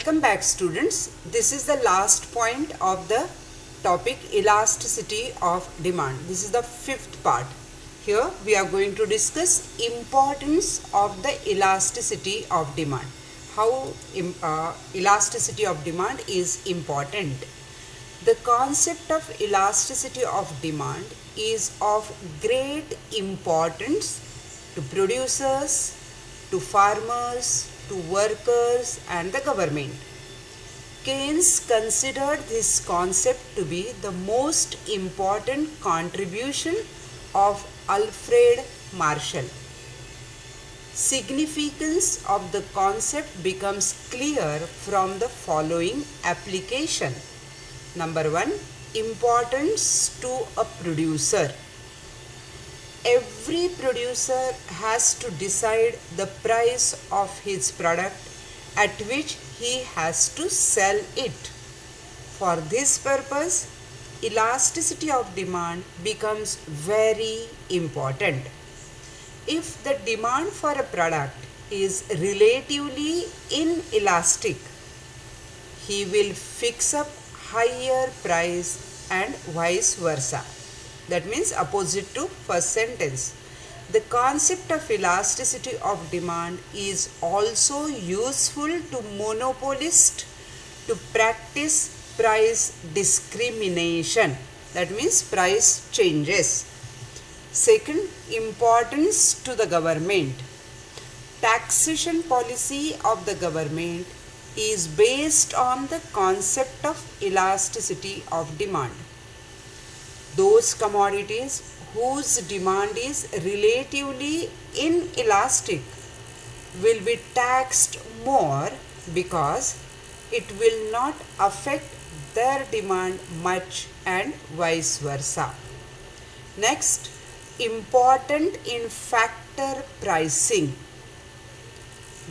Welcome back, students. This is the last point of the topic elasticity of demand. This is the fifth part. Here we are going to discuss importance of the elasticity of demand. How elasticity of demand is important. The concept of elasticity of demand is of great importance to producers, to farmers, to workers and the government. Keynes considered this concept to be the most important contribution of Alfred Marshall. Significance of the concept becomes clear from the following application. Number 1, importance to a producer. Every producer has to decide the price of his product at which he has to sell it. For this purpose, elasticity of demand becomes very important. If the demand for a product is relatively inelastic, he will fix up higher price and vice versa. That means opposite to first sentence. The concept of elasticity of demand is also useful to monopolists to practice price discrimination. That means price changes. Second, importance to the government. Taxation policy of the government is based on the concept of elasticity of demand. Those commodities whose demand is relatively inelastic will be taxed more because it will not affect their demand much and vice versa. Next, important in factor pricing.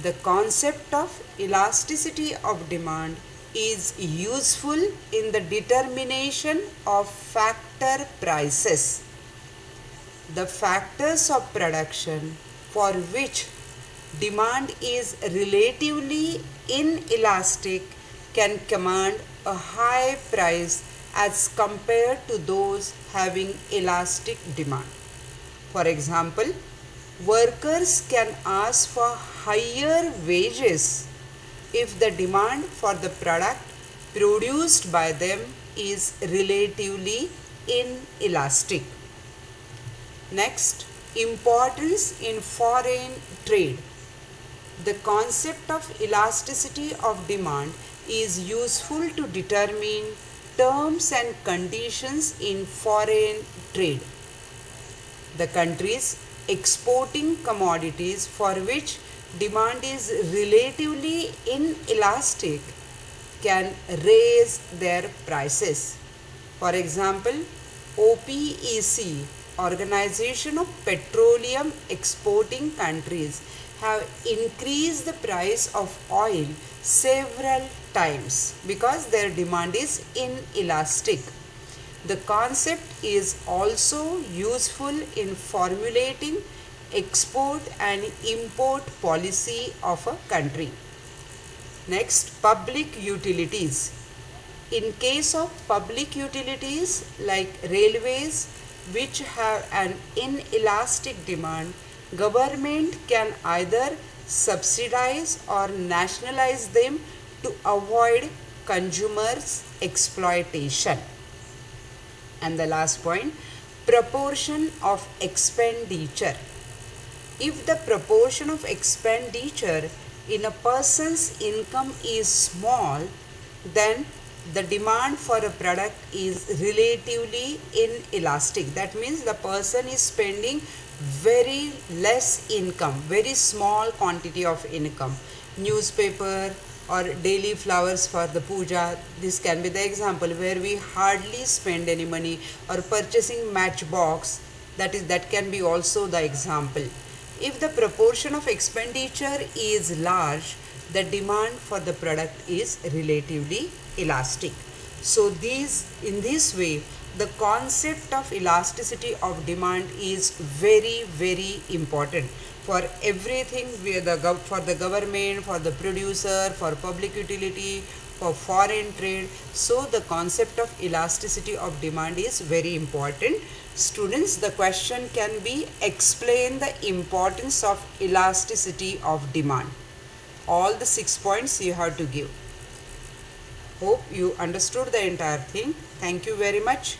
The concept of elasticity of demand is useful in the determination of factor prices. The factors of production for which demand is relatively inelastic can command a high price as compared to those having elastic demand. For example, workers can ask for higher wages if the demand for the product produced by them is relatively inelastic. Next, importance in foreign trade. The concept of elasticity of demand is useful to determine terms and conditions in foreign trade. The countries exporting commodities for which demand is relatively inelastic can raise their prices. For example, OPEC, Organization of Petroleum Exporting Countries, have increased the price of oil several times because their demand is inelastic. The concept is also useful in formulating export and import policy of a country. Next, public utilities. In case of public utilities like railways, which have an inelastic demand, government can either subsidize or nationalize them to avoid consumers' exploitation. And the last point, proportion of expenditure. If the proportion of expenditure in a person's income is small, then the demand for a product is relatively inelastic. That means the person is spending very less income, very small quantity of income. Newspaper or daily flowers for the puja, this can be the example where we hardly spend any money, or purchasing matchbox, that can be also the example. If the proportion of expenditure is large, the demand for the product is relatively elastic. So in this way, the concept of elasticity of demand is very, very important. for everything, for the government, for the producer, for public utility, for foreign trade. So the concept of elasticity of demand is very important. Students, the question can be, explain the importance of elasticity of demand. All the 6 points you have to give. Hope you understood the entire thing. Thank you very much.